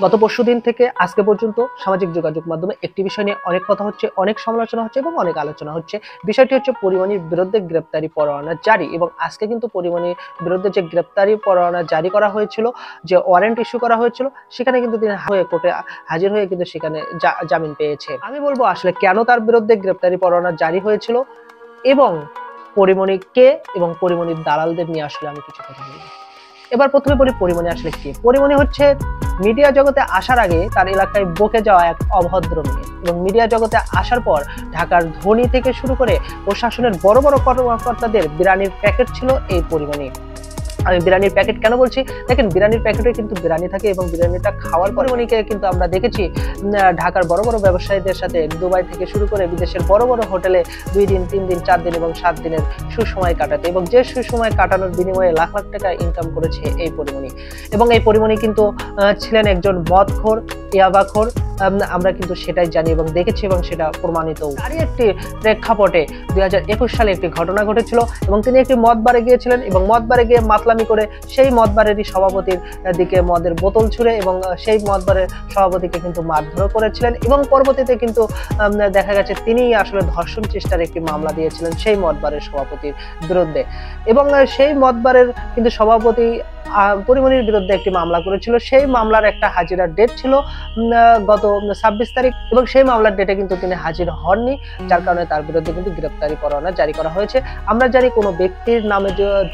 গত পরশুদিন থেকে আজকে পর্যন্ত সামাজিক যোগাযোগ মাধ্যমে একটি বিষয় নিয়ে অনেক কথা হচ্ছে, অনেক সমালোচনা হচ্ছে এবং অনেক আলোচনা হচ্ছে। বিষয়টি হচ্ছে পরিমণির বিরুদ্ধে গ্রেপ্তারি পরোয়ানা জারি। এবং আজকে কিন্তু পরিমণির বিরুদ্ধে যে গ্রেপ্তারি পরোয়ানা জারি করা হয়েছিল, যে ওয়ারেন্ট ইস্যু করা হয়েছিল, সেখানে কিন্তু তিনি কোর্টে হাজির হয়ে কিন্তু সেখানে জামিন পেয়েছে। আমি বলবো আসলে কেন তার বিরুদ্ধে গ্রেপ্তারি পরোয়ানা জারি হয়েছিল এবং পরিমণি কে এবং পরিমণির দালালদের নিয়ে আসলে আমি কিছু কথা বলবো। এবার প্রথমে বলি পরিমণি আসলে কে। পরিমণি হচ্ছে মিডিয়া জগতে আসার আগে তার এলাকায় বকে যাওয়া এক অভদ্র মেয়ে, এবং মিডিয়া জগতে আসার পর ঢাকার ধনী থেকে শুরু করে প্রশাসনের বড় বড় কর্মকর্তাদের বিরিয়ানির প্যাকেট ছিল এই পরিমণি। আমি বিরিয়ানির প্যাকেট কেন বলছি, দেখেন বিরিয়ানির প্যাকেটে কিন্তু বিরিয়ানি থাকে এবং বিরিয়ানিটা খাওয়ার পরিমণিকে কিন্তু আমরা দেখেছি ঢাকার বড় বড় ব্যবসায়ীদের সাথে দুবাই থেকে শুরু করে বিদেশের বড় বড় হোটেলে 2 দিন 3 দিন 4 দিন এবং 7 দিনের সুসময় কাটাতে, এবং যে সুসময় কাটানোর বিনিময়ে লাখ লাখ টাকা ইনকাম করেছে এই পরিমণি। এবং এই পরিমণি কিন্তু ছিলেন একজন মদখোর, ইয়াবাখোর, আমরা কিন্তু সেটাই জানি এবং দেখেছি এবং সেটা প্রমাণিত। তারই একটি প্রেক্ষাপটে 2021 সালে একটি ঘটনা ঘটেছিল এবং তিনি একটি মদ বারে গিয়েছিলেন এবং মদ বারে গিয়ে মাতলামি করে সেই মদ বারেরই সভাপতির দিকে মদের বোতল ছুঁড়ে এবং সেই মদ বারের সভাপতিকে কিন্তু মারধর করেছিলেন, এবং পরবর্তীতে কিন্তু দেখা গেছে তিনি আসলে ধর্ষণ চেষ্টার একটি মামলা দিয়েছিলেন সেই মদ বারের সভাপতির বিরুদ্ধে। এবং সেই মদ বারের কিন্তু সভাপতি পরিমণির বিরুদ্ধে একটি মামলা করেছিল। সেই মামলার একটা হাজিরার ডেট ছিল গত 26 তারিখ, এবং সেই মামলার ডেটে কিন্তু তিনি হাজির হননি, যার কারণে তার বিরুদ্ধে কিন্তু গ্রেপ্তারি পরোয়ানা জারি করা হয়েছে। আমরা জানি কোনো ব্যক্তির নামে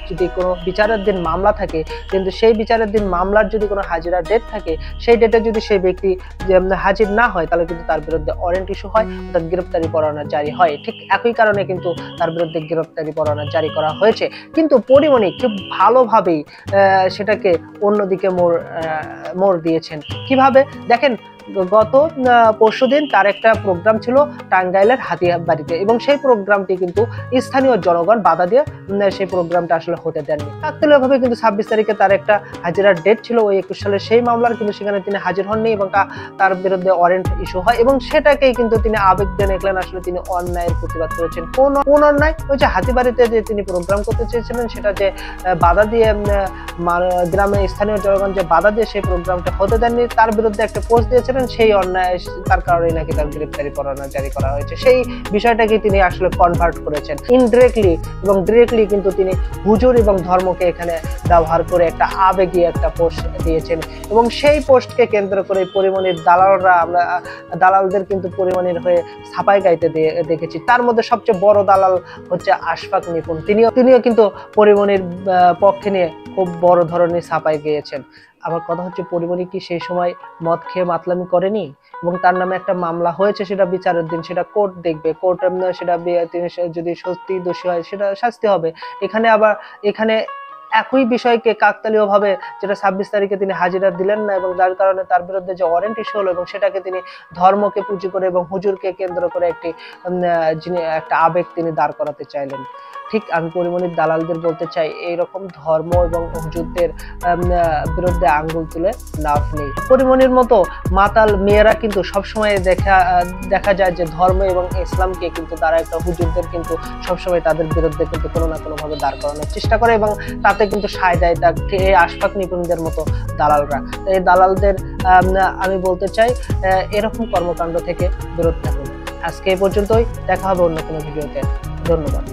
যদি কোনো বিচারের দিন মামলা থাকে, কিন্তু সেই বিচারের দিন মামলার যদি কোনো হাজিরার ডেট থাকে, সেই ডেটে যদি সেই ব্যক্তি হাজির না হয় তাহলে কিন্তু তার বিরুদ্ধে ওয়ারেন্ট ইস্যু হয়, অর্থাৎ গ্রেপ্তারি পরোয়ানা জারি হয়। ঠিক একই কারণে কিন্তু তার বিরুদ্ধে গ্রেপ্তারি পরোয়ানা জারি করা হয়েছে। কিন্তু পরিমণি খুব ভালোভাবেই সেটাকে অন্যদিকে মোড় দিয়েছেন। কিভাবে দেখেন, গত পরশুদিন তার একটা প্রোগ্রাম ছিল টাঙ্গাইলের হাতিয়াবাড়িতে, এবং সেই প্রোগ্রামটি কিন্তু স্থানীয় জনগণ বাধা দিয়ে সেই প্রোগ্রামটা আসলে হতে দেননি। তাৎক্ষণিকভাবে কিন্তু 26 তারিখে তার একটা হাজিরার ডেট ছিল ওই 21 সালের সেই মামলার, কিন্তু সেখানে তিনি হাজির হননি এবং তার বিরুদ্ধে ওয়ারেন্ট ইস্যু হয়, এবং সেটাকেই কিন্তু তিনি আবেগ দিয়ে দেখলেন আসলে তিনি অন্যায়ের প্রতিবাদ করেছেন। কোন অন্যায়? ওই যে হাতিবাড়িতে যে তিনি প্রোগ্রাম করতে চেয়েছিলেন, সেটা যে বাধা দিয়ে গ্রামের স্থানীয় জনগণ যে বাধা দিয়ে সেই প্রোগ্রামটা হতে দেননি, তার বিরুদ্ধে একটা পোস্ট দিয়েছিলেন, সেই অন্যায় তার কারণে নাকি তার গ্রেপ্তারি পরোয়ানা জারি করা হয়েছে। সেই বিষয়টাকে তিনি আসলে কনভার্ট করেছেন ইনডিরেক্টলি, এবং ডিরেক্টলি কিন্তু তিনি হুজুর এবং ধর্মকে এখানে ব্যবহার করে একটা আবেগী একটা পোস্ট দিয়েছেন, এবং সেই পোস্টকে কেন্দ্র করে পরিমণির দালালদের কিন্তু পরিমণির হয়ে ছাপাই গাইতে দেখেছি। তার মধ্যে সবচেয়ে বড় দালাল হচ্ছে আশফাক নিপুণ। তিনিও কিন্তু পরিমণির পক্ষে নিয়ে খুব বড় ধরনের ছাপাই গিয়েছেন। আমার কথা হচ্ছে পরিমণি কি সেই সময় মদ খেয়ে মাতলামি করেনি? এবং তার নামে একটা মামলা হয়েছে, সেটা বিচারের দিন সেটা কোর্ট দেখবে, কোর্ট সেটা তিনি যদি সত্যি দোষী হয় সেটা শাস্তি হবে। এখানে একই বিষয়কে কাকতালীয় ভাবে যেটা 26 তারিখে তিনি হাজিরা দিলেন না, এবং যার কারণে তার বিরুদ্ধে যে ওয়ারেন্ট ইস্যু হলো, এবং সেটাকে তিনি ধর্মকে পুঁজি করে এবং হুজুরকে কেন্দ্র করে একটা আবেগ তিনি দাঁড় করাতে চাইলেন। ঠিক আমি পরিমণির দালালদের বলতে চাই, এইরকম ধর্ম এবং হুজুরদের বিরুদ্ধে আঙ্গুল তুলে লাভ নেই। পরিমণির মতো মাতাল মেয়েরা কিন্তু সবসময় দেখা যায় যে ধর্ম এবং ইসলামকে কিন্তু তারা একটা হুজুরদের কিন্তু সবসময় তাদের বিরুদ্ধে কিন্তু কোনো না কোনো ভাবে দাঁড় করানোর চেষ্টা করে, এবং তাতে কিন্তু সায় দেয় এই আশফাক নিপুণদের মতো দালালরা। এই দালালদের আমি বলতে চাই এরকম কর্মকাণ্ড থেকে বিরত থাকুন। আজকে এই পর্যন্তই, দেখা হবে অন্য কোনো ভিডিওতে। ধন্যবাদ।